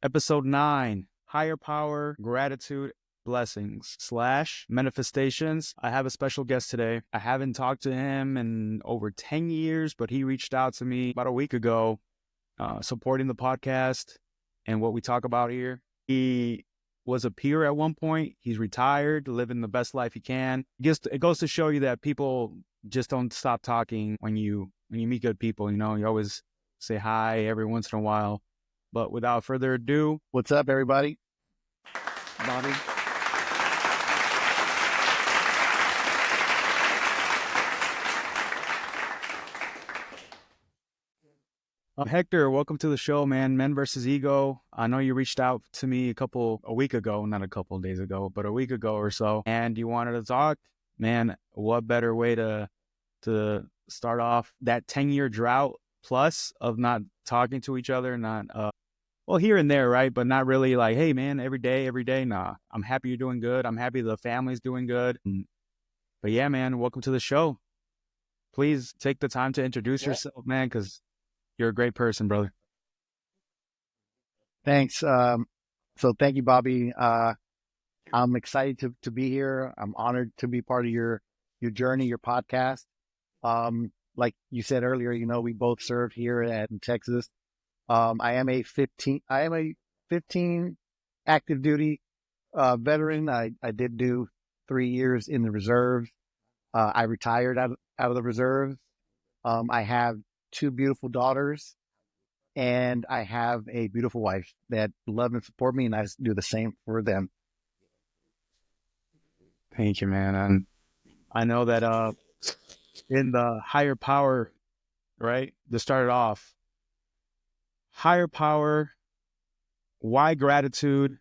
Episode 9, Higher Power, Gratitude, Blessings / Manifestations. I have a special guest today. I haven't talked to him in over 10 years, but he reached out to me about a week ago, supporting the podcast and what we talk about here. He was a peer at one point. He's retired, living the best life he can. It goes to show you that people just don't stop talking when you meet good people. You always say hi every once in a while. But without further ado, what's up, everybody? Bobby. Hector, welcome to the show, man. Men versus Ego. I know you reached out to me a week ago, not a couple of days ago, but a week ago or so, and you wanted to talk. Man, what better way to start off that 10-year drought plus of not talking to each other, well, here and there, right? But not really like, hey, man, every day. Nah, I'm happy you're doing good. I'm happy the family's doing good. But yeah, man, welcome to the show. Please take the time to introduce yourself, man, because you're a great person, brother. Thanks. So thank you, Bobby. I'm excited to be here. I'm honored to be part of your journey, your podcast. Like you said earlier, we both served here in Texas. I am a 15 active duty veteran. I did do 3 years in the reserves. I retired out of the reserves. I have 2 beautiful daughters, and I have a beautiful wife that love and support me, and I do the same for them. Thank you, man. And I know that in the higher power, right, to start it off, higher power, why gratitude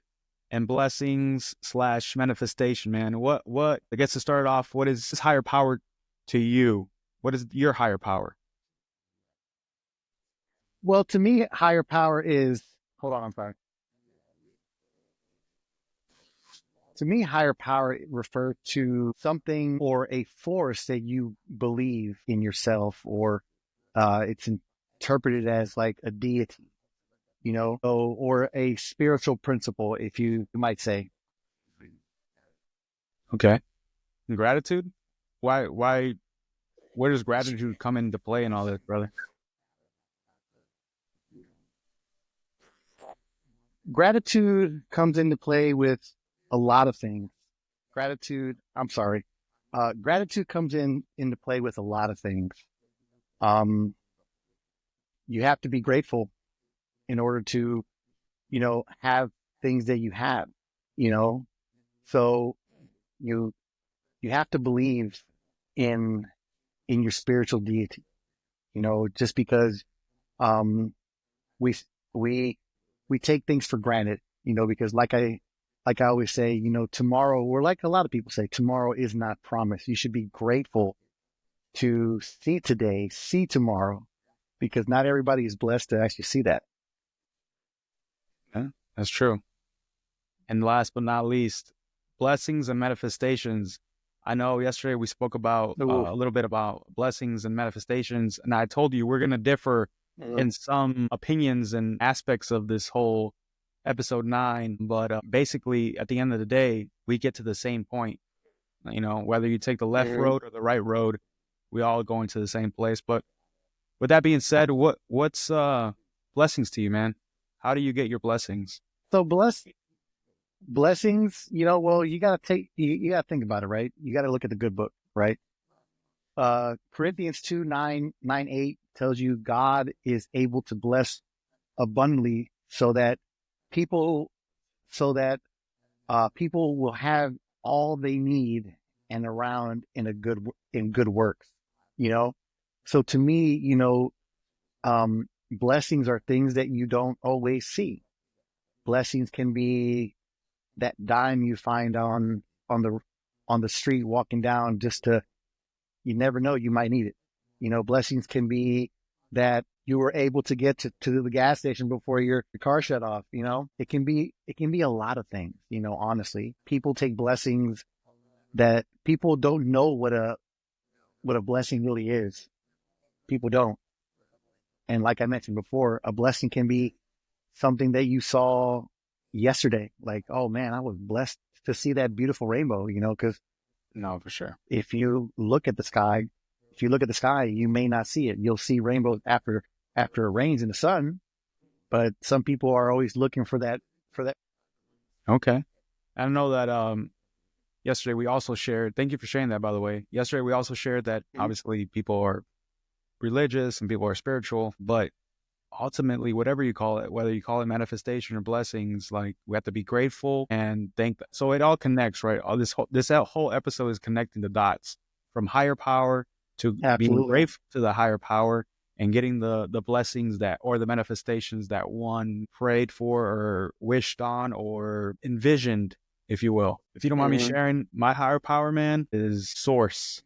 and blessings / manifestation, man? What, I guess to start off, what is this higher power to you? What is your higher power? Well, to me, higher power is, hold on, I'm sorry. To me, higher power refers to something or a force that you believe in yourself, or it's interpreted as like a deity, or a spiritual principle, if you might say. Okay. And gratitude? Why, where does gratitude come into play in all this, brother? Gratitude comes into play with a lot of things. Gratitude comes into play with a lot of things. You have to be grateful in order to, have things that you have, so you have to believe in your spiritual deity, just because, we take things for granted, because like I always say, tomorrow, or like a lot of people say, tomorrow is not promised. You should be grateful to see today, see tomorrow, because not everybody is blessed to actually see that. Yeah, that's true. And last but not least, blessings and manifestations. I know yesterday we spoke about a little bit about blessings and manifestations, and I told you we're going to differ in some opinions and aspects of this whole episode 9, but basically at the end of the day, we get to the same point. Whether you take the left road or the right road, we all going to the same place. But with that being said, what's blessings to you, man? How do you get your blessings? So blessings, well, you gotta think about it, right? You gotta look at the good book, right? Corinthians 2:9-8 tells you God is able to bless abundantly so that people will have all they need and around in good works, So to me, blessings are things that you don't always see. Blessings can be that dime you find on the street walking down, you never know, you might need it. Blessings can be that you were able to get to the gas station before your car shut off. It can be a lot of things. Honestly, people take blessings that people don't know what a blessing really is. People don't. And like I mentioned before, a blessing can be something that you saw yesterday. Like, oh man, I was blessed to see that beautiful rainbow, because No, for sure. if you look at the sky, you may not see it. You'll see rainbows after it rains in the sun, but some people are always looking for that. Okay. I know that yesterday we also shared, thank you for sharing that, by the way. Yesterday we also shared that obviously people are religious and people are spiritual, but ultimately, whatever you call it, whether you call it manifestation or blessings, like we have to be grateful and thank. So it all connects, right? All this whole episode is connecting the dots from higher power to being Absolutely. grateful to the higher power and getting the blessings that, or the manifestations that one prayed for or wished on or envisioned, if you will. If you don't mind me Mm-hmm. sharing, my higher power, man, is source,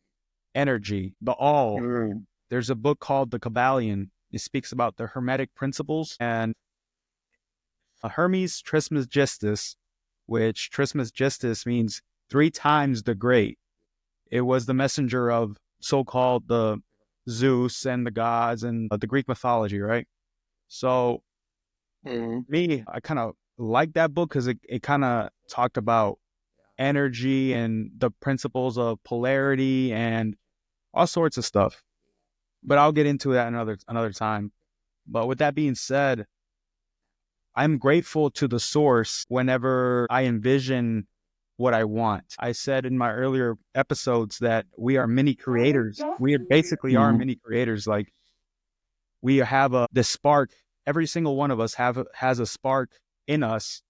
energy, the all. Mm-hmm. There's a book called The Kabbalion. It speaks about the Hermetic principles and Hermes Trismegistus, which Trismegistus means 3 times the great. It was the messenger of so-called the Zeus and the gods and the Greek mythology, right? So Mm-hmm. me, I kind of like that book because it kind of talked about energy and the principles of polarity and all sorts of stuff. But I'll get into that another time. But with that being said, I'm grateful to the source whenever I envision what I want. I said in my earlier episodes that we are mini creators. We basically are Mm-hmm. mini creators. Like we have this spark. Every single one of us has a spark in us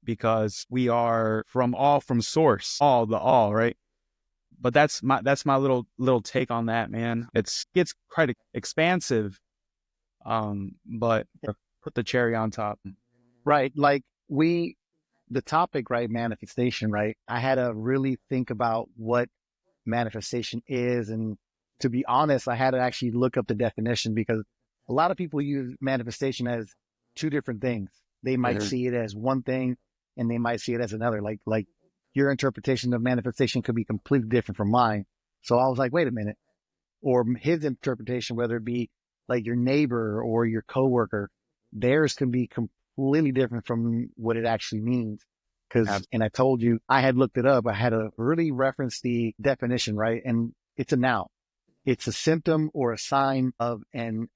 because we are from source, all, right? But that's my little take on that, man. Gets quite expansive. But put the cherry on top. Right. Like the topic, right? Manifestation, right? I had to really think about what manifestation is. And to be honest, I had to actually look up the definition because a lot of people use manifestation as two different things. They might Mhm. see it as one thing and they might see it as another. Like your interpretation of manifestation could be completely different from mine. So I was like, wait a minute. Or his interpretation, whether it be like your neighbor or your coworker, theirs can be completely different from what it actually means. And I told you, I had looked it up. I had to really reference the definition, right? And it's a noun. It's a symptom or a sign of an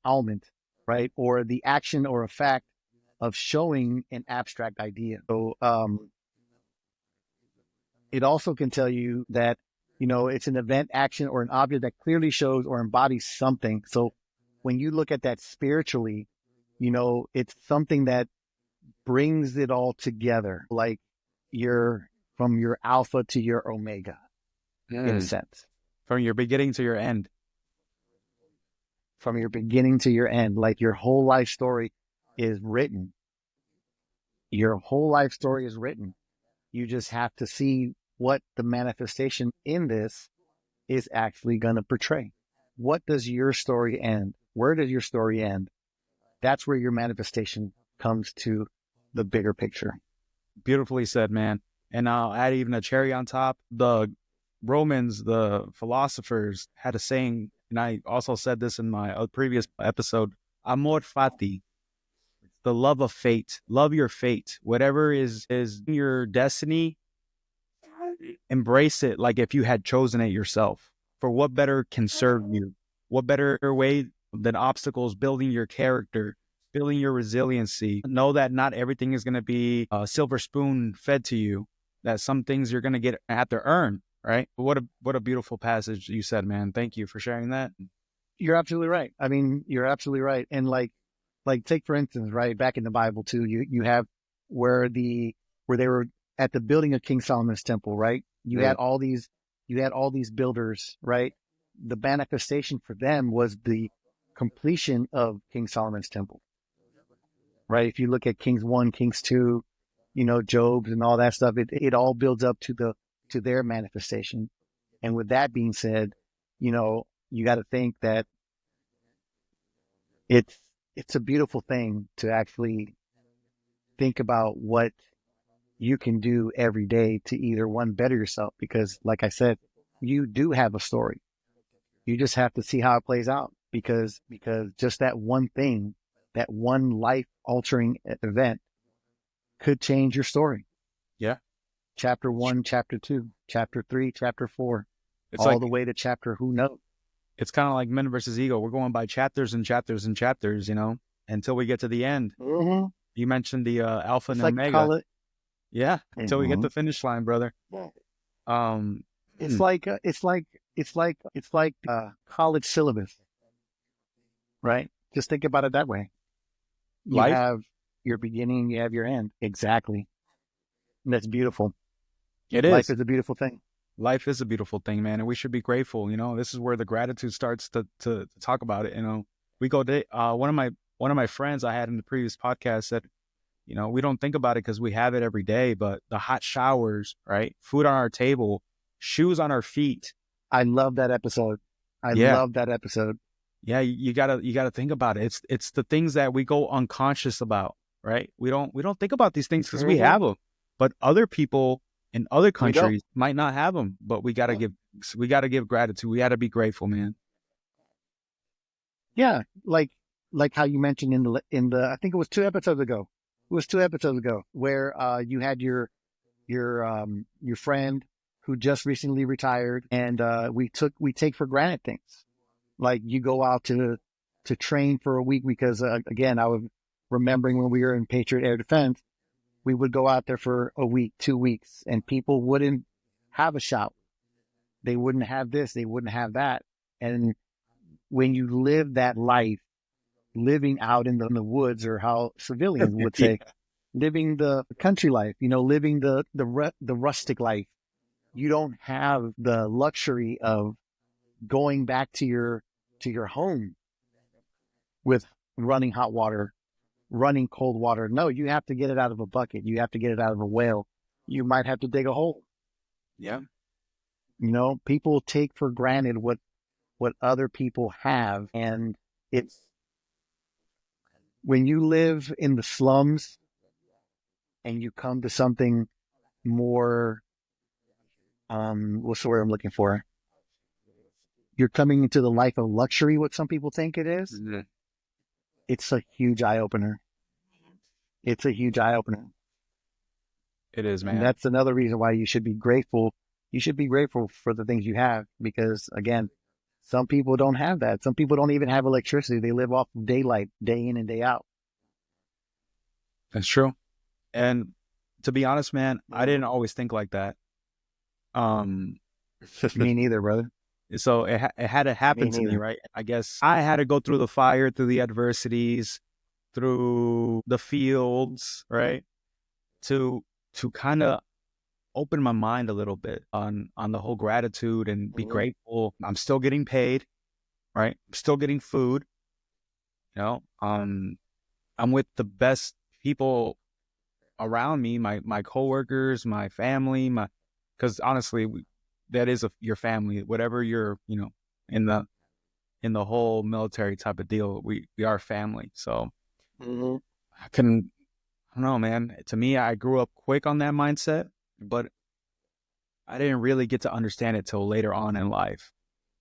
ailment, right? Or the action or a fact of showing an abstract idea. So, it also can tell you that, it's an event, action, or an object that clearly shows or embodies something. So when you look at that spiritually, it's something that brings it all together, like you're from your alpha to your omega, in a Mm. sense, From your beginning to your end. from your beginning to your end, like your whole life story is written. Your whole life story is written. You just have to see what the manifestation in this is actually going to portray. What does your story end? Where does your story end? That's where your manifestation comes to the bigger picture. Beautifully said, man. And I'll add even a cherry on top. The Romans, the philosophers, had a saying, and I also said this in my previous episode: "Amor fati," the love of fate. Love your fate. Whatever is your destiny, embrace it like if you had chosen it yourself. For what better can serve you? What better way than obstacles, building your character, building your resiliency? Know that not everything is going to be a silver spoon fed to you, that some things you're going to have to earn, right? What a beautiful passage you said, man. Thank you for sharing that. You're absolutely right. I mean, you're absolutely right. And like take for instance, right, back in the Bible too, you have where where they were at the building of King Solomon's temple, right? Mm. You had all these builders, right? The manifestation for them was the completion of King Solomon's temple, right? If you look at Kings 1, Kings 2, Job's and all that stuff, it all builds up to their manifestation. And with that being said, you got to think that it's it's a beautiful thing to actually think about what you can do every day to either one better yourself because like I said, you do have a story. You just have to see how it plays out because just that one thing that one life altering event could change your story. Yeah. Chapter 1, chapter 2, chapter 3, chapter 4, It's all like, the way to chapter who knows. it's kind of like men versus ego. We're going by chapters and chapters and chapters, until we get to the end. Mm-hmm. You mentioned the alpha and It's like omega. college. Yeah. Until we get Mm-hmm. the finish line, brother. Yeah. Um, It's like college syllabus, right? Just think about it that way. You life. have your beginning, you have your end. Exactly. And that's beautiful. It Life is. is a beautiful thing. Life is a beautiful thing, man, and we should be grateful. This is where the gratitude starts to talk about it. We go day. One of my friends I had in the previous podcast said, we don't think about it because we have it every day, but the hot showers, right? Food on our table, shoes on our feet. I love that episode. I Yeah, love that episode. yeah. You gotta think about it. It's the things that we go unconscious about, right? We don't think about these things because we Mm-hmm. have them, but other people in other We don't. countries might not have them. But we gotta give gratitude. We gotta be grateful, man. Yeah, like how you mentioned in the I think it was 2 episodes ago. It was 2 episodes ago where you had your friend who just recently retired, and we take for granted things. Like you go out to train for a week because again, I was remembering when we were in Patriot Air Defense, we would go out there for a week, 2 weeks, and people wouldn't have a shower. They wouldn't have this, they wouldn't have that. And when you live that life, living out in the woods, or how civilians would Yeah, say, living the country life, living the rustic life, you don't have the luxury of going back to your home with running hot water, running cold water. No, you have to get it out of a bucket. You have to get it out of a well. You might have to dig a hole. yeah, People take for granted what other people have, and it's when you live in the slums and you come to something more, what's the word I'm looking for? You're coming into the life of luxury, what some people think it is. Mhm. It's a huge eye opener. It's a huge eye opener. It is, And man. that's another reason why you should be grateful. You should be grateful for the things you have, because again, some people don't have that. Some people don't even have electricity. They live off of daylight, day in and day out. That's true. And to be honest, man, I didn't always think like that. Um, Me neither, brother. so it had to Me happen to me, neither. right? I guess I had to go through the fire, through the adversities, through the fields, right? To kind of open my mind a little bit on the whole gratitude and be Mhm. grateful. I'm still getting paid, right? I'm still getting food, you know. I'm with the best people around me, my coworkers, my family, because honestly, that is your family. Whatever you're, in the whole military type of deal, we are family. So Mhm. I don't know, man. To me, I grew up quick on that mindset, but I didn't really get to understand it till later on in life.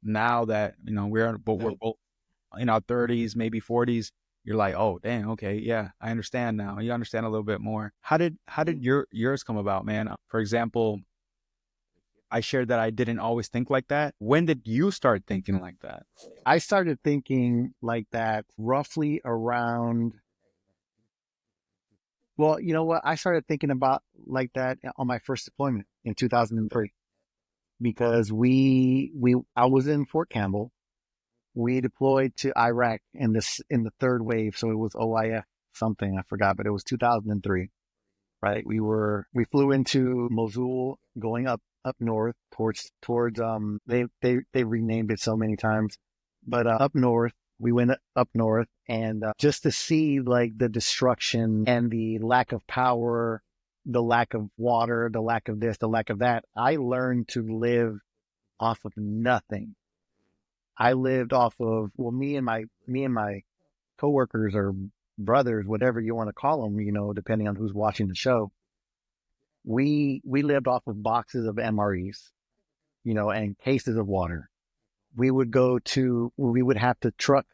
Now that we're both in our 30s, maybe 40s, you're like, oh, damn, okay, yeah, I understand now. You understand a little bit more. How did yours come about, man? For example, I shared that I didn't always think like that. When did you start thinking like that? I started thinking like that roughly around, well, you know what? I started thinking about like that on my first deployment in 2003, because I was in Fort Campbell. We deployed to Iraq in the third wave. So it was OIF something, I forgot, but it was 2003, right? We flew into Mosul, going up north towards they renamed it so many times, but up north. We went up north, and just to see like the destruction and the lack of power, the lack of water, the lack of this, the lack of that. I learned to live off of nothing. I lived off of, well, me and my coworkers, or brothers, whatever you want to call them, depending on who's watching the show. We lived off of boxes of MREs, and cases of water. We would have to truck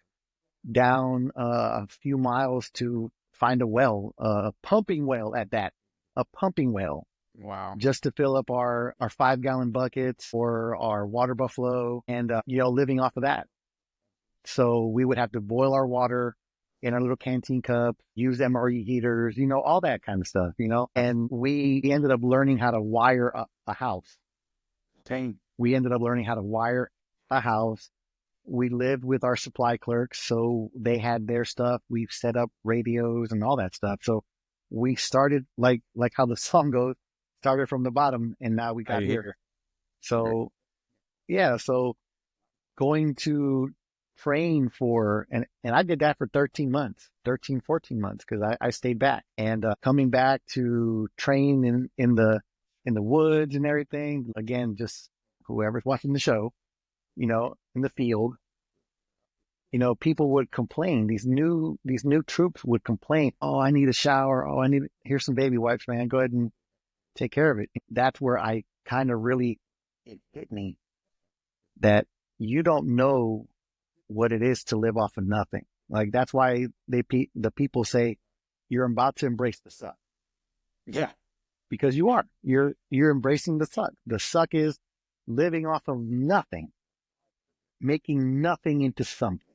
down a few miles to find a well, a pumping well at that, a pumping well, Wow. just to fill up our 5 gallon buckets for our water buffalo and, living off of that. So we would have to boil our water in our little canteen cup, use MRE heaters, all that kind of stuff, and we ended up learning how to wire a house. Dang. We ended up learning how to wire a house. We lived with our supply clerks, so they had their stuff. We set up radios and all that stuff. So we started like how the song goes, started from the bottom, and now we got I here. hear. So yeah, so going to train for and I did that for 13 months, 14 months, because I stayed back and coming back to train in the woods and everything. Again, just whoever's watching the show, in the field, people would complain. These new troops would complain. Oh, I need a shower. Oh, here's some baby wipes, man. Go ahead and take care of it. That's where I kind of really, it hit me that you don't know what it is to live off of nothing. Like that's why the people say you're about to embrace the suck. Yeah. Because you are. You're embracing the suck. The suck is living off of nothing, making nothing into something.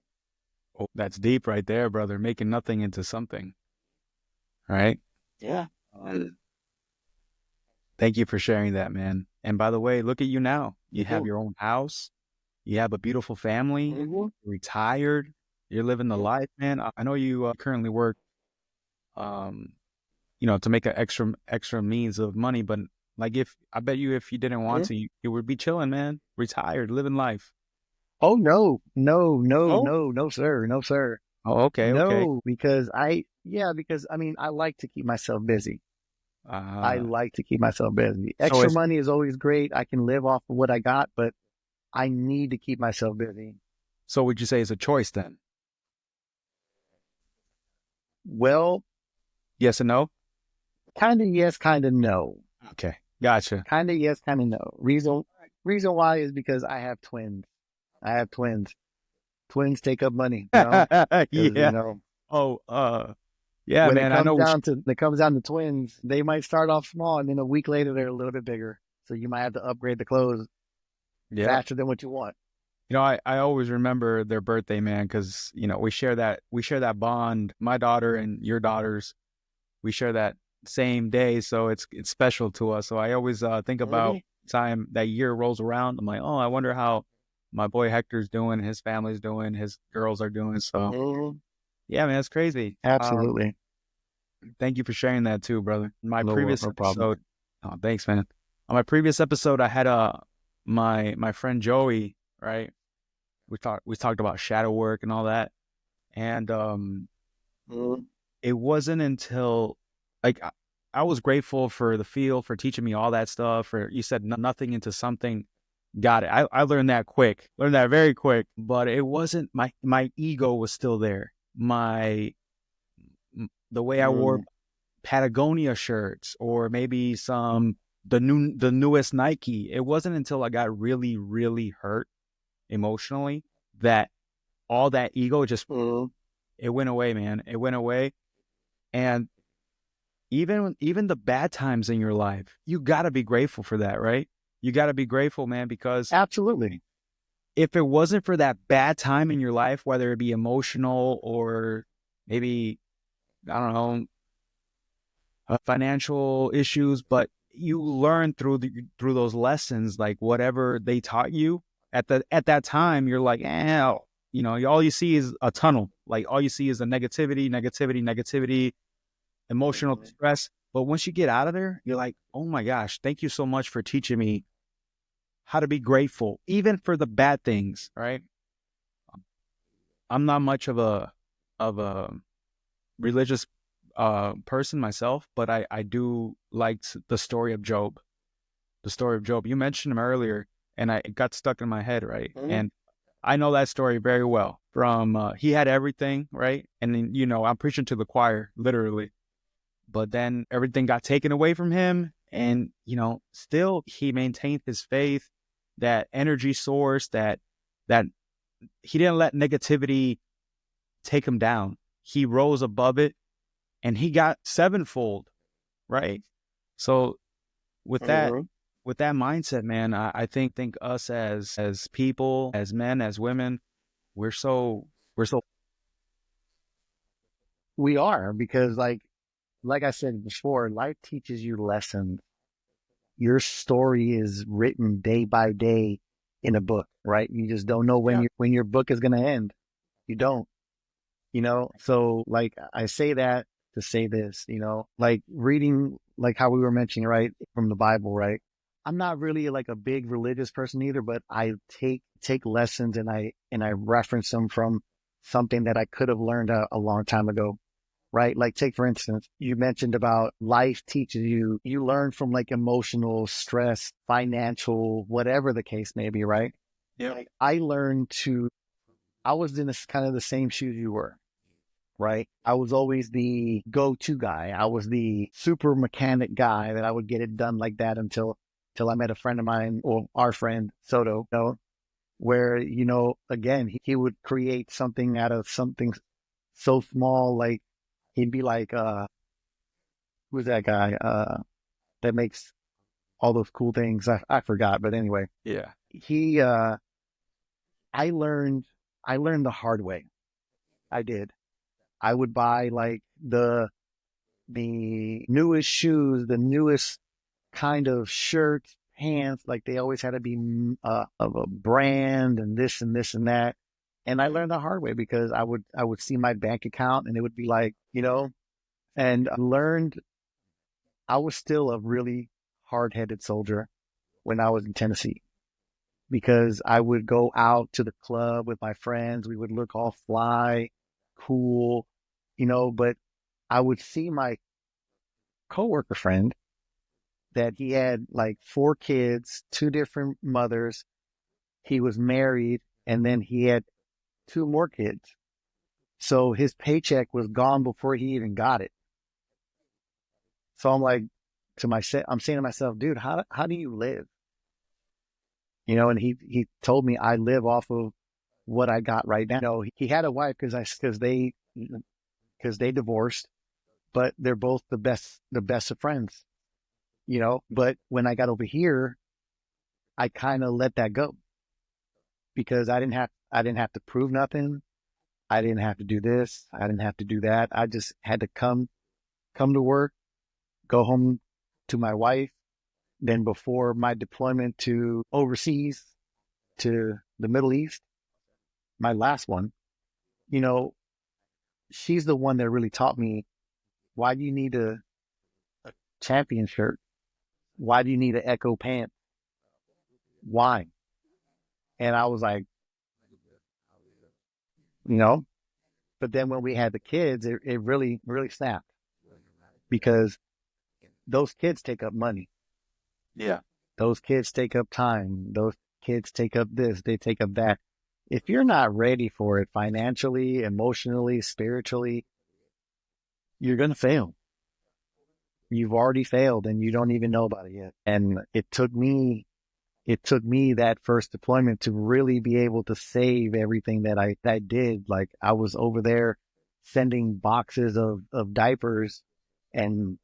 Oh, that's deep right there, brother. Making nothing into something. Right? Yeah. Thank you for sharing that, man. And by the way, look at you now. You have your own house. You have a beautiful family. Mm-hmm. You're retired. You're living the life, man. I know you currently work, um, to make an extra means of money, but like I bet you if you didn't want to, you would be chilling, man. Retired, living life. Oh no, no, no, Oh, no, no, sir, no, sir, oh, okay, okay. no. Because I mean, I like to keep myself busy. I Uh, like to keep myself busy. so Extra it's money is always great. I can live off of what I got, but I need to keep myself busy. so would you say it's a choice then? Well, Yes and no? kind of yes, kind of no. Okay, gotcha. Kind of yes, kind of no. Reason why is because I have twins. I have twins. Twins take up money, because Yeah. Oh, yeah, when man. I know. it comes down to twins, they might start off small and then a week later they're a little bit bigger. So you might have to upgrade the clothes Yeah. faster than what you want. I always remember their birthday, man, because we share that bond. My daughter and your daughters, we share that same day, so it's special to us. So I always think about time that year rolls around. I'm like, oh, I wonder how my boy Hector's doing, his family's doing, his girls are doing. So Mm-hmm. yeah, man, it's crazy. Absolutely. Thank you for sharing that too, brother. My No, previous no problem. episode, oh, thanks, man. On my previous episode, I had my friend Joey, right? We talked about shadow work and all that, and Mhm. it wasn't until like I was grateful for the field for teaching me all that stuff. For you said nothing into something. Got it. I learned that quick. Learned that very quick. But it wasn't my ego was still there. The way I wore Mm. Patagonia shirts or maybe the newest Nike. It wasn't until I got really, really hurt emotionally that all that ego just Mm. it went away, man. It went away. And even the bad times in your life, you gotta be grateful for that, right? You gotta be grateful, man, because Absolutely. if it wasn't for that bad time in your life, whether it be emotional or maybe, I don't know, financial issues, but you learn through those lessons, like whatever they taught you at that time, you're like, all you see is a tunnel. Like all you see is the negativity, negativity, negativity, emotional Mhm. stress. But once you get out of there, you're like, oh my gosh, thank you so much for teaching me how to be grateful, even for the bad things. Right? I'm not much of a religious person myself, but I do like the story of Job. The story of Job. You mentioned him earlier, and it got stuck in my head, right? Mhm. And I know that story very well. From he had everything, right? And then, I'm preaching to the choir, literally. But then everything got taken away from him, and still he maintained his faith, that energy source, that he didn't let negativity take him down. He rose above it and he got sevenfold, right? So with that, with that mindset, man, I think us as people, as men, as women, we're so We are, because like I said before, life teaches you lessons. Your story is written day by day in a book, right? You just don't know when when your book is going to end. You don't, So like I say that to say this, like reading, like how we were mentioning, right, from the Bible, right? I'm not really like a big religious person either, but I take lessons and I reference them from something that I could have learned a long time ago, right? Like take, for instance, you mentioned about life teaches you learn from like emotional stress, financial, whatever the case may be, right? Yeah. Like I was in this kind of the same shoes you were, right? I was always the go-to guy. I was the super mechanic guy that I would get it done like that until I met a friend of mine, or our friend Soto, where, again, he would create something out of something so small. Like he'd be like, who's that guy that makes all those cool things? I forgot, but anyway, Yeah. he I learned the hard way. I did. I would buy like the newest shoes, the newest kind of shirts, pants. Like they always had to be of a brand and this and this and that. And I learned the hard way because I would see my bank account and it would be like, and I learned I was still a really hard headed soldier when I was in Tennessee, because I would go out to the club with my friends. We would look all fly, cool, but I would see my coworker friend that he had like 4 kids, 2 different mothers. He was married, and then he had 2 more kids. So his paycheck was gone before he even got it. So I'm like I'm saying to myself, dude, how do you live? And he told me I live off of what I got right now. He had a wife because they divorced, but they're both the best of friends. But when I got over here, I kind of let that go because I didn't have to prove nothing. I didn't have to do this. I didn't have to do that. I just had to come to work, go home to my wife. Then before my deployment to overseas, to the Middle East, my last one, you know, she's the one that really taught me, why do you need a champion shirt? Why do you need an Echo pant? Why? And I was like, you know, but then when we had the kids, it really, really snapped, because those kids take up money. Yeah. Those kids take up time. Those kids take up this, they take up that. If you're not ready for it financially, emotionally, spiritually, you're going to fail. You've already failed and you don't even know about it yet. And it took me that first deployment to really be able to save everything that I did. Like I was over there sending boxes of diapers and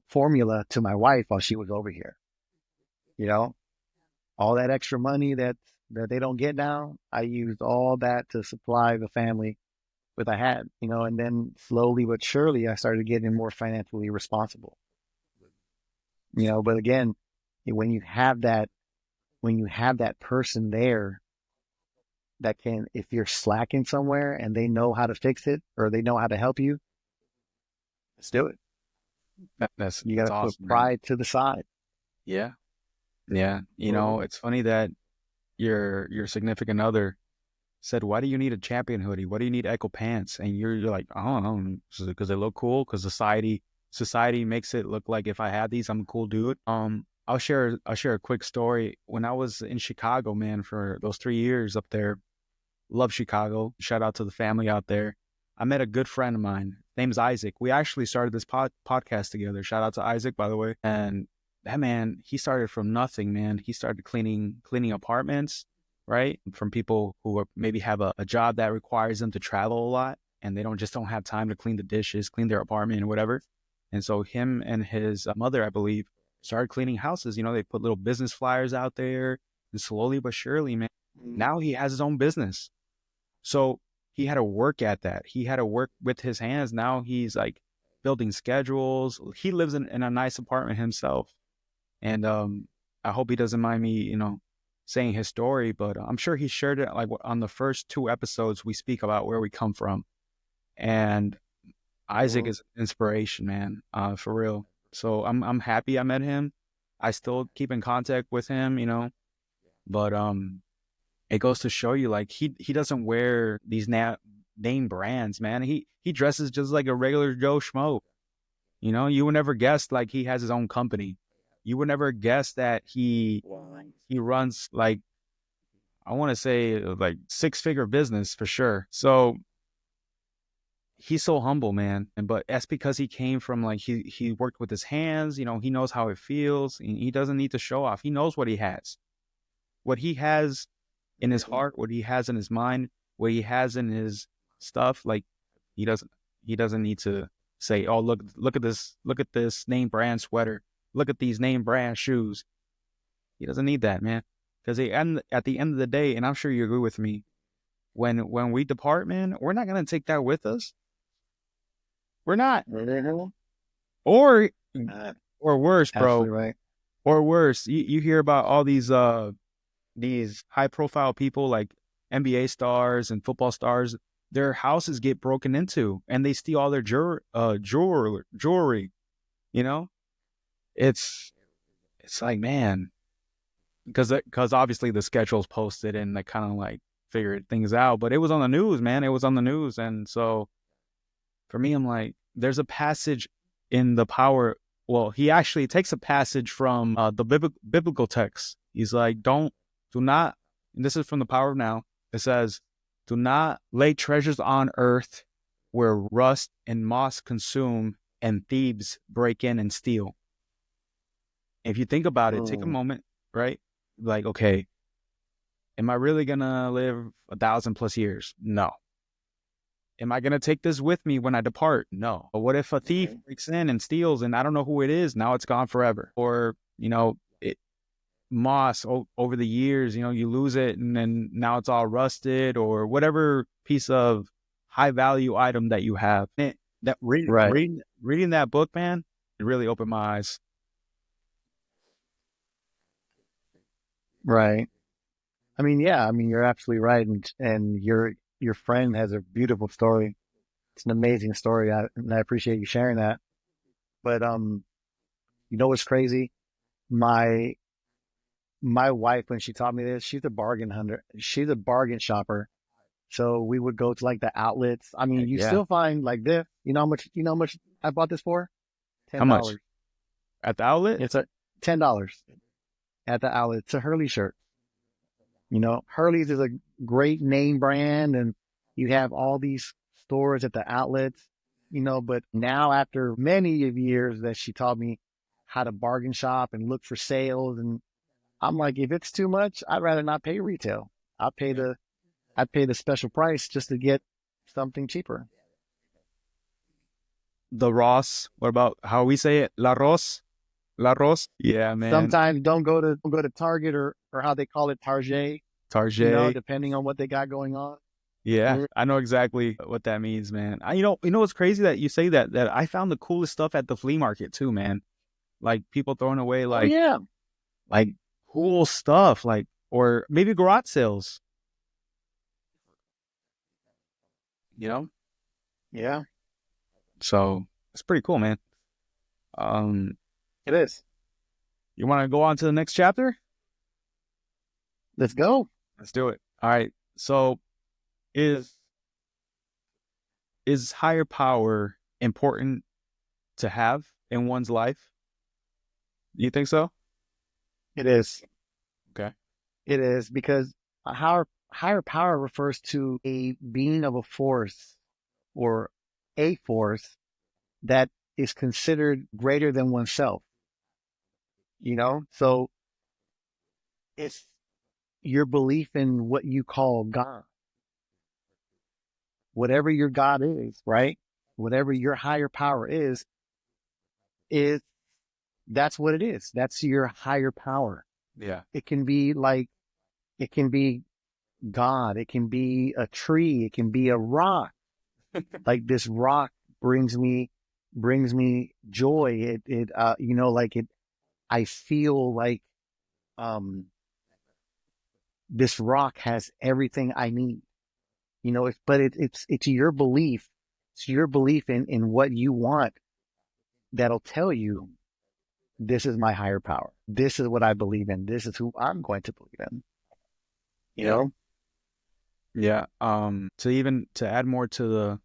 formula to my wife while she was over here. You know, all that extra money that they don't get now, I used all that to supply the family with I had, and then slowly but surely I started getting more financially responsible. But again, when you have that person there that can, if you're slacking somewhere and they know how to fix it or they know how to help you, let's do it. You got That's to put awesome, man. pride to the side. Yeah. Yeah. It's funny that your significant other said, "Why do you need a champion hoodie? Why do you need Echo pants?" And you're like, "I don't know, because they look cool. Because society makes it look like if I had these, I'm a cool dude." I'll share a quick story. When I was in Chicago, man, for those 3 years up there, love Chicago. Shout out to the family out there. I met a good friend of mine. Name's Isaac. We actually started this podcast together. Shout out to Isaac, by the way. And that man, he started from nothing, man. He started cleaning apartments. right? From people who maybe have a job that requires them to travel a lot and they don't have time to clean the dishes, clean their apartment or whatever. And so him and his mother, I believe, started cleaning houses. They put little business flyers out there, and slowly but surely, man, now he has his own business. So he had to work at that. He had to work with his hands. Now he's like building schedules. He lives in a nice apartment himself. And I hope he doesn't mind me, saying his story, but I'm sure he shared it like on the first two episodes we speak about where we come from. And Isaac is inspiration, man, for real. So I'm happy I met him. I still keep in contact with him, but it goes to show you like he doesn't wear these name brands, man. He dresses just like a regular Joe Schmo. You would never guess like he has his own company. You would never guess that he runs like, I want to say like 6-figure business for sure. So he's so humble, man. But that's because he came from like he worked with his hands. He knows how it feels. And he doesn't need to show off. He knows what he has. What he has in his heart, what he has in his mind, what he has in his stuff. Like he doesn't need to say, "Oh, look at this name brand sweater. Look at these name brand shoes." He doesn't need that, man. Because at the end of the day, and I'm sure you agree with me, when we depart, man, we're not gonna take that with us. We're not. Or or worse, bro. Absolutely right. Or worse. You hear about all these high profile people like NBA stars and football stars. Their houses get broken into and they steal all their jewelry. You know, it's like, man, because obviously the schedule's posted and they kind of like figured things out, but it was on the news, man. It was on the news, and so for me, I'm like, there's a passage in the power. Well, he actually takes a passage from the biblical text. He's like, do not, and this is from the Power of Now. It says, do not lay treasures on earth where rust and moss consume and thieves break in and steal. If you think about it, take a moment, right? Like, okay, am I really going to live 1,000+ years? No. Am I going to take this with me when I depart? No. But what if a thief breaks in and steals and I don't know who it is? Now it's gone forever. Or, moss over the years, you lose it and then now it's all rusted or whatever piece of high value item that you have. Reading that book, man, it really opened my eyes. Right. I mean, yeah, I mean, you're absolutely right. And your friend has a beautiful story. It's an amazing story. And I appreciate you sharing that. But, you know what's crazy? My wife, when she taught me this, she's a bargain hunter. She's a bargain shopper. So we would go to like the outlets. I mean, you still find like this. You know how much I bought this for? How much? $10. At the outlet? It's $10 at the outlet. It's a Hurley shirt. Hurley's is a great name brand, and you have all these stores at the outlets, but now after many of years that she taught me how to bargain shop and look for sales, and I'm like, if it's too much, I'd rather not pay retail. I'd pay the special price just to get something cheaper. The Ross. What about how we say it? La Ross? La Ross? Yeah, man. Sometimes don't go to Target or how they call it, Target. Target. Depending on what they got going on. Yeah, I know exactly what that means, man. You know what's crazy that you say that I found the coolest stuff at the flea market too, man. Like people throwing away like like cool stuff, like, or maybe garage sales. Yeah, So it's pretty cool, man. it is. You want to go on to the next chapter? Let's go. Let's do it. All right. So is higher power important to have in one's life? You think so? It is. Okay. It is because a higher power refers to a being of a force or a force that is considered greater than oneself. So it's your belief in what you call God, whatever your God is, right? Whatever your higher power is that's what it is. That's your higher power. Yeah. It can be like, it can be God. It can be a tree. It can be a rock. Like this rock brings me, brings me joy. Like it, I feel like, um, this rock has everything I need, but it's your belief. It's your belief in what you want that'll tell you this is my higher power. This is what I believe in. This is who I'm going to believe in, you Yeah. know? Yeah. To add more to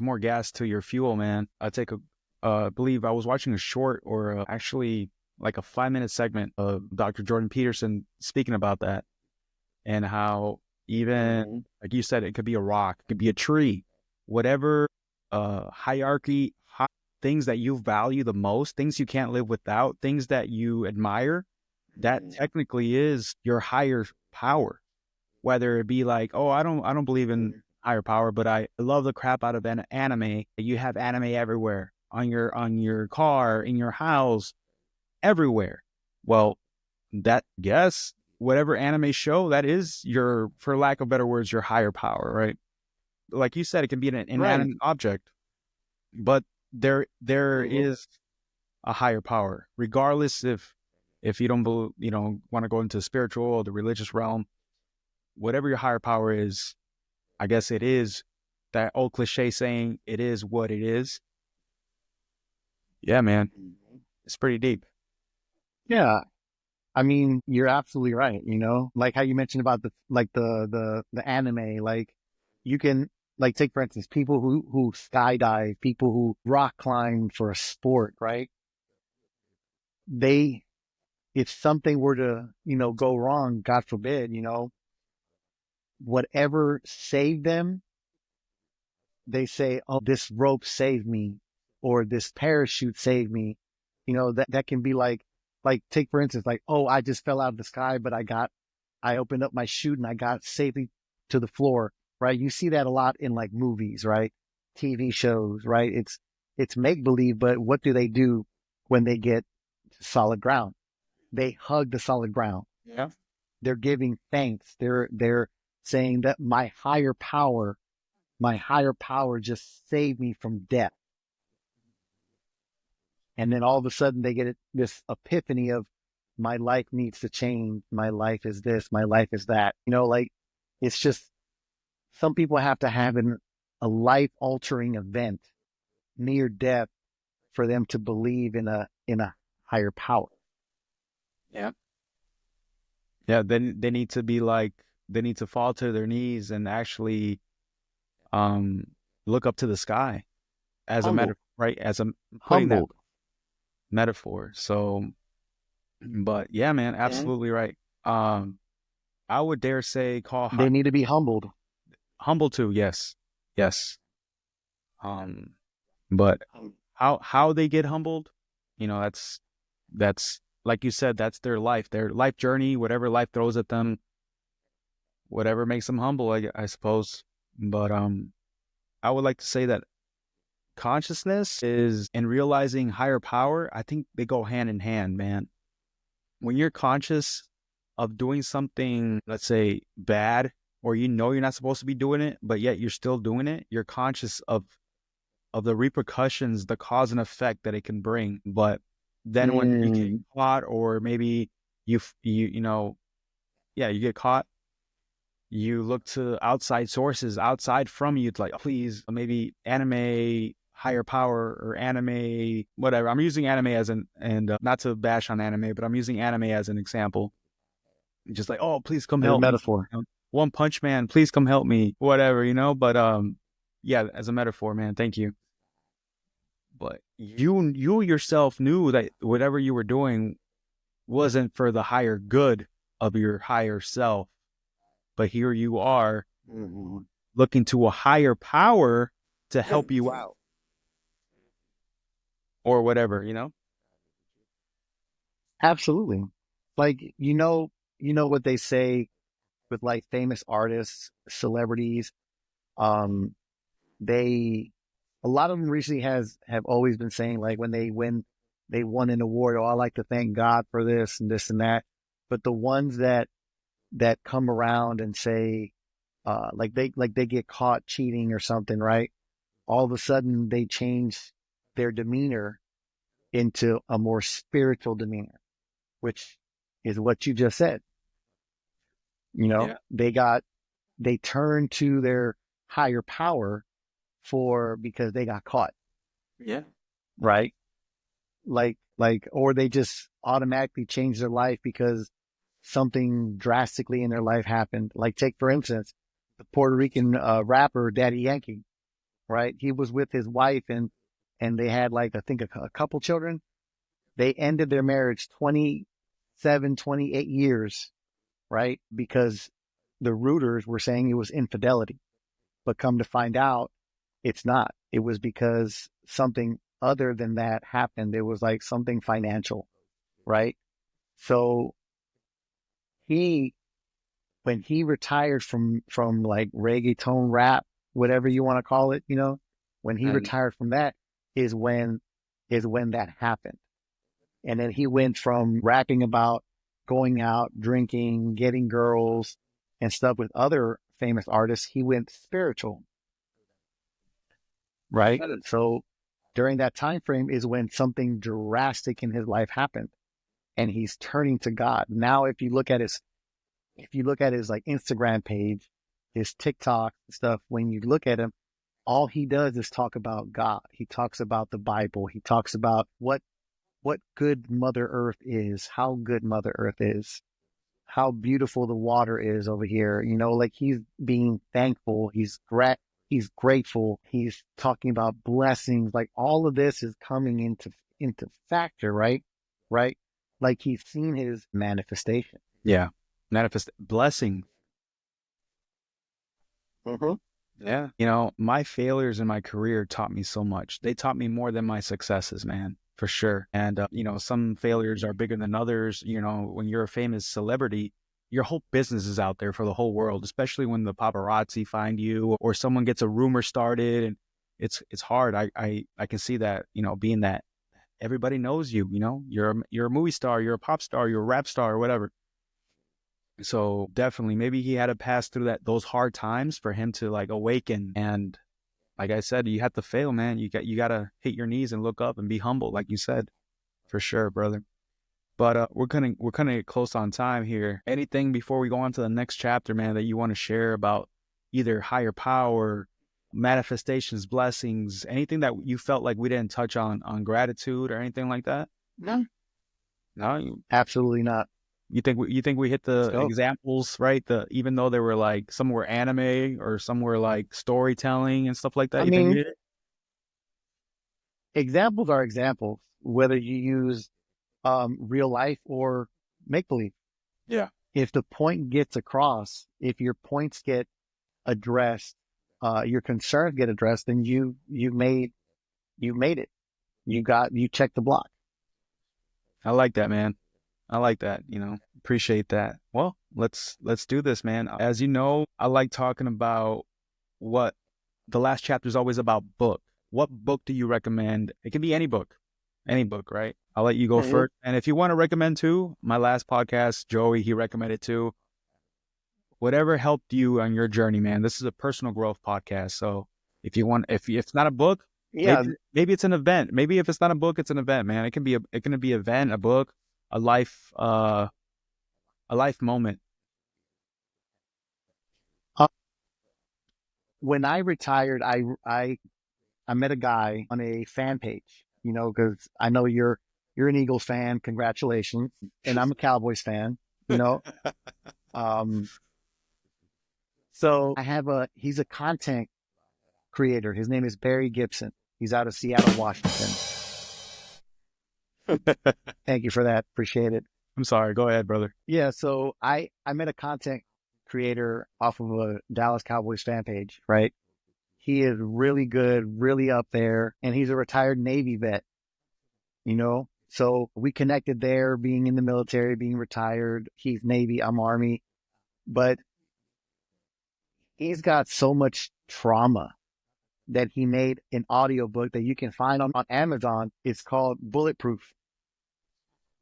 more gas to your fuel, man. I believe I was watching a short or actually like a 5 minute segment of Dr. Jordan Peterson speaking about that and how even Mhm. like you said, it could be a rock, it could be a tree, whatever hierarchy, things that you value the most, things you can't live without, things that you admire, that technically is your higher power. Whether it be like, oh, I don't believe in higher power, but I love the crap out of an anime. You have anime everywhere on your car, in your house, everywhere. Well, that yes, whatever anime show that is your, for lack of better words, your higher power, right? Like you said, it can be an Right. inanimate object, but there Mhm. is a higher power, regardless if you don't want to go into the spiritual or the religious realm. Whatever your higher power is, I guess it is that old cliche saying, it is what it is. Yeah, man. It's pretty deep. Yeah. I mean, you're absolutely right. Like how you mentioned about the anime, like you can, like, take for instance, people who skydive, people who rock climb for a sport, right? They, if something were to, go wrong, God forbid, whatever saved them, they say, oh, this rope saved me or this parachute saved me. That can be like take for instance, like, oh, I just fell out of the sky, but I opened up my chute and I got safely to the floor, right? You see that a lot in like movies, right? TV shows, right? It's make believe, but what do they do when they get solid ground? They hug the solid ground. Yeah. They're giving thanks. They're saying that my higher power just saved me from death. And then all of a sudden they get this epiphany of, my life needs to change. My life is this, my life is that. Like, it's just, some people have to have a life altering event, near death, for them to believe in a higher power. Yeah. Yeah. Then they need to be like, they need to fall to their knees and actually um look up to the sky as a Humbled, metaphor, right? As a putting that humbled. metaphor. So, but yeah, man, Mhm. absolutely right. Um, I would dare say They need to be humbled. humble too. Yes. Yes. Um, but how they get humbled, that's like you said, that's their life journey, whatever life throws at them, whatever makes them humble, I suppose. But I would like to say that consciousness is and realizing higher power, I think they go hand in hand, man. When you're conscious of doing something, let's say bad, or you're not supposed to be doing it, but yet you're still doing it, you're conscious of the repercussions, the cause and effect that it can bring. But then when you get Mm, caught, or maybe you know, yeah, you get caught, you look to outside sources, outside from you, to like, please, maybe anime higher power or anime, whatever. I'm using anime as an, and not to bash on anime, but I'm using anime as an example. Just like, oh, please come as a help me. metaphor. One Punch Man, please come help me, whatever. But yeah, as a metaphor, man, thank you. But you yourself knew that whatever you were doing wasn't for the higher good of your higher self. But here you are Mhm. looking to a higher power to help you out or whatever. Absolutely. Like, you know what they say. with like famous artists, celebrities. Um, they, a lot of them recently have always been saying like when they won an award, oh, I like to thank God for this and that. But the ones that come around and say, like they get caught cheating or something, right? All of a sudden they change their demeanor into a more spiritual demeanor, which is what you just said. You know, Yeah. they turn to their higher power because they got caught, Yeah. right? Or they just automatically change their life because something drastically in their life happened. Like take, for instance, the Puerto Rican rapper Daddy Yankee, right? He was with his wife and they had like, I think a couple children. They ended their marriage 27, 28 years, right? Because the rooters were saying it was infidelity. But come to find out, it's not. It was because something other than that happened. It was like something financial, right? So he, when he retired from like reggaeton rap, whatever you want to call it, when he And retired from that is when that happened. And then he went from rapping about going out, drinking, getting girls and stuff with other famous artists. He went spiritual, right? that is, So during that time frame is when something drastic in his life happened and he's turning to God. Now, if you look at his like Instagram page, his TikTok stuff, when you look at him, all he does is talk about God. He talks about the Bible. He talks about what good Mother Earth is, how good Mother Earth is, how beautiful the water is over here. Like he's being thankful. He's grateful. He's talking about blessings. Like all of this is coming into factor, right? Right? Like he's seen his manifestation. yeah. Manifest blessing. Mm-hmm. Yeah. My failures in my career taught me so much. They taught me more than my successes, man, for sure. And, some failures are bigger than others. When you're a famous celebrity, your whole business is out there for the whole world, especially when the paparazzi find you or someone gets a rumor started. And it's hard. I can see that, being that everybody knows you, you're a movie star, you're a pop star, you're a rap star or whatever. So definitely, maybe he had to pass through those hard times for him to like awaken. And like I said, you have to fail, man. You gotta hit your knees and look up and be humble, like you said, for sure, brother. But we're gonna get close on time here. Anything before we go on to the next chapter, man, that you want to share about either higher power, manifestations, blessings, anything that you felt like we didn't touch on gratitude or anything like that? No, No, you, absolutely not. you think we hit Let's the go. examples right? Even though they were like some were anime or some were like storytelling and stuff like I that. You think we mean, did it? examples are examples, whether you use real life or make believe. Yeah. If the point gets across, if your points get addressed, your concerns get addressed, then you made it. You checked the block. I like that, man. I like that. Appreciate that. Well, let's do this, man. As you know, I like talking about what the last chapter is always about. Book. What book do you recommend? It can be any book, right? I'll let you go Mm-hmm. first. And if you want to recommend too, my last podcast, Joey, he recommended too. Whatever helped you on your journey, man. This is a personal growth podcast. So if it's not a book, Yeah. maybe it's an event. Maybe if it's not a book, it's an event, man. It can be an event, a book, a life, a life moment. Uh, when I retired, I met a guy on a fan page, because I know you're an Eagles fan. Congratulations. And I'm a Cowboys fan, you know. Um, so he's a content creator. His name is Barry Gibson. He's out of Seattle, Washington. Thank you for that. Appreciate it. I'm sorry. Go ahead, brother. Yeah. So I met a content creator off of a Dallas Cowboys fan page, right? He is really good, really up there, and he's a retired Navy vet, So we connected there, being in the military, being retired. He's Navy, I'm Army. But He's got so much trauma that he made an audiobook that you can find on Amazon. It's called Bulletproof.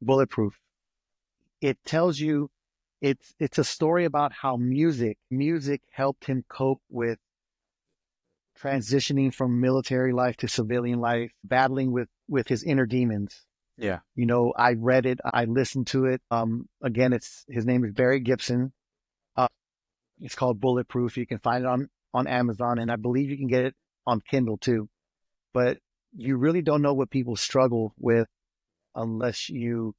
Bulletproof. It tells you it's a story about how music helped him cope with transitioning from military life to civilian life, battling with his inner demons. Yeah. You know, I read it, I listened to it. Again, it's his name is Barry Gibson. Uh, it's called Bulletproof. You can find it on Amazon, and I believe you can get it on Kindle too. But you really don't know what people struggle with unless you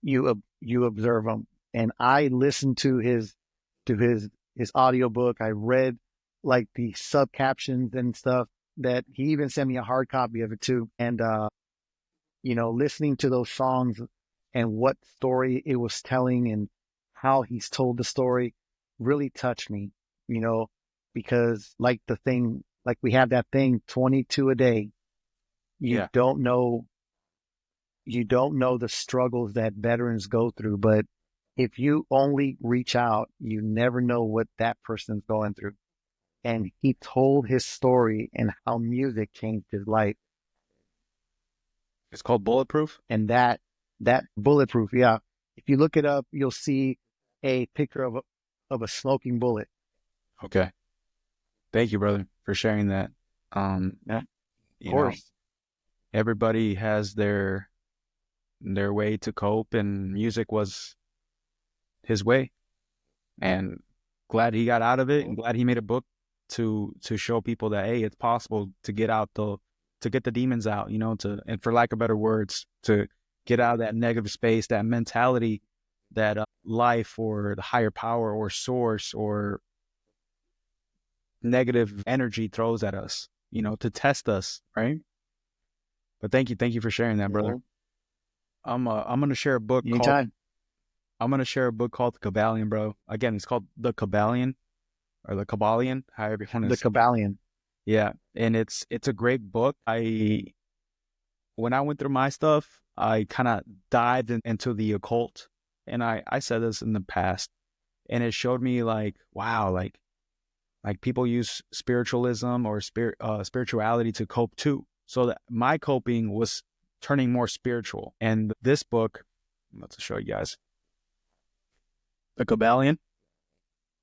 observe them. And I listened to his audiobook. I read like the sub captions and stuff that he even sent me a hard copy of it too. And you know, listening to those songs and what story it was telling and how he's told the story really touched me, you know, because like we have that thing 22 a day. You Yeah. don't know you don't know the struggles that veterans go through, but if you only reach out, you never know what that person's going through. And he told his story and how music changed his life. It's called Bulletproof. And that bulletproof, yeah. If you look it up, you'll see a picture of a smoking bullet. Okay. Thank you, brother, for sharing that. Yeah, of You know, course. everybody has their way to cope, and music was his way. And glad he got out of it, and glad he made a book to show people that, hey, it's possible to get out to get the demons out, to, and for lack of better words, to get out of that negative space, that mentality that life or the higher power or source or negative energy throws at us, to test us, right? But thank you for sharing that, brother. Mhm. I'm gonna share a book called Anytime. I'm gonna share a book called The Kabbalion, bro. Again, it's called The Kabbalion or The Kabbalion, however you want The to. Kabbalion. Yeah, and it's a great book. When I went through my stuff, I kind of dived into the occult, and I said this in the past, and it showed me like, wow, like people use spiritualism or spirituality to cope too. So that my coping was turning more spiritual, and this book, I'm about to show you guys, The Kabbalion.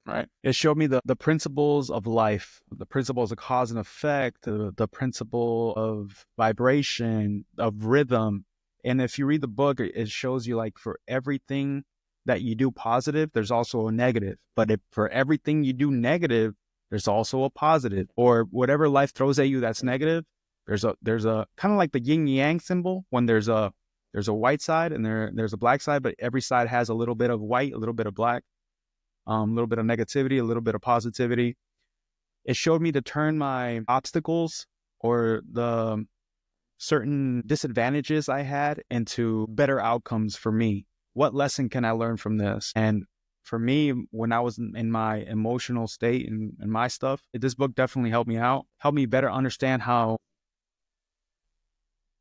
Right. It showed me the principles of life, the principles of cause and effect, the principle of vibration, of rhythm. And if you read the book, it shows you like for everything that you do positive, there's also a negative. But if for everything you do negative, there's also a positive. Or whatever life throws at you that's negative, there's a kind of like the yin yang symbol when there's a white side and there's a black side, but every side has a little bit of white, a little bit of black, a little bit of negativity, a little bit of positivity. It showed me to turn my obstacles or the certain disadvantages I had into better outcomes for me. What lesson can I learn from this? And for me, when I was in my emotional state and my stuff, this book definitely helped me out, helped me better understand how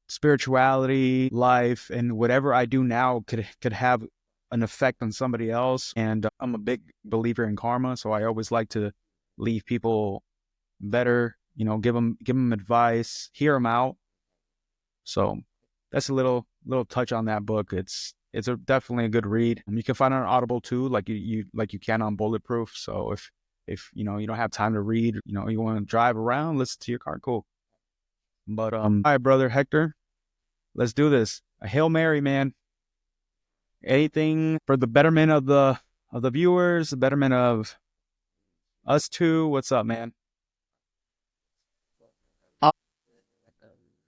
spirituality, life, and whatever I do now could have an effect on somebody else. And I'm a big believer in karma, so I always like to leave people better. Give them advice, hear them out. So that's a little touch on that book. It's definitely a good read. You can find it on Audible too, like you can on Bulletproof. So if you don't have time to read, you want to drive around, listen to your car, cool. But all right, brother Hector. Let's do this. A Hail Mary, man. Anything for the betterment of the viewers, the betterment of us too. What's up, man? Uh,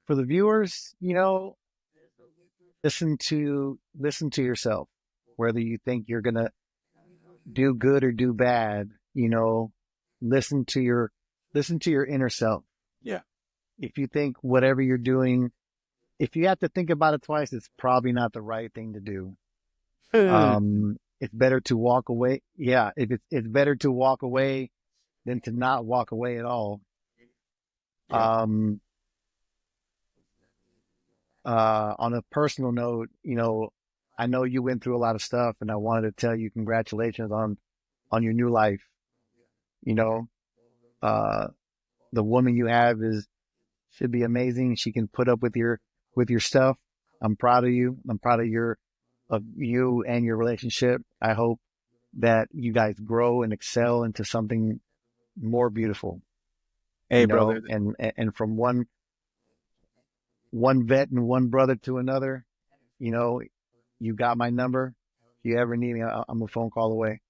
for the viewers, you know, listen to yourself. Whether you think you're gonna do good or do bad, you know, listen to your listen to your inner self. Yeah. If you think whatever you're doing, if you have to think about it twice, it's probably not the right thing to do. yeah. It's better to walk away. Yeah, if it's better to walk away than to not walk away at all. Um, on a personal note, you know, I know you went through a lot of stuff, and I wanted to tell you congratulations on your new life. You know, uh, the woman you have should be amazing. She can put up with your stuff. I'm proud of you. I'm proud of you and your relationship. I hope that you guys grow and excel into something more beautiful, Hey, brother. and from one vet and one brother to another, you know, you got my number. If you ever need me, I'm a phone call away.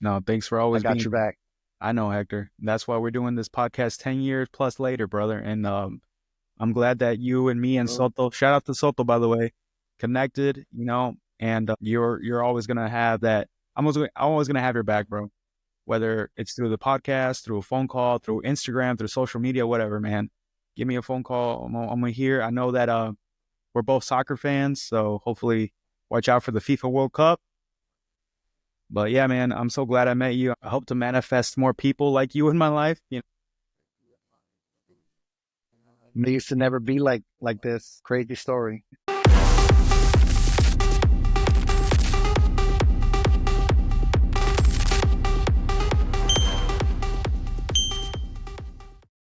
No, thanks for I always got being. your back. I know, Hector. That's why we're doing this podcast 10 years plus later, brother. And I'm glad that you and me and Soto, shout out to Soto, by the way, connected, and you're always going to have that. I'm always going to have your back, bro. Whether it's through the podcast, through a phone call, through Instagram, through social media, whatever, man. Give me a phone call. I'm here. I know that we're both soccer fans, so hopefully watch out for the FIFA World Cup. But yeah, man, I'm so glad I met you. I hope to manifest more people like you in my life. It used to never be like this. Crazy story.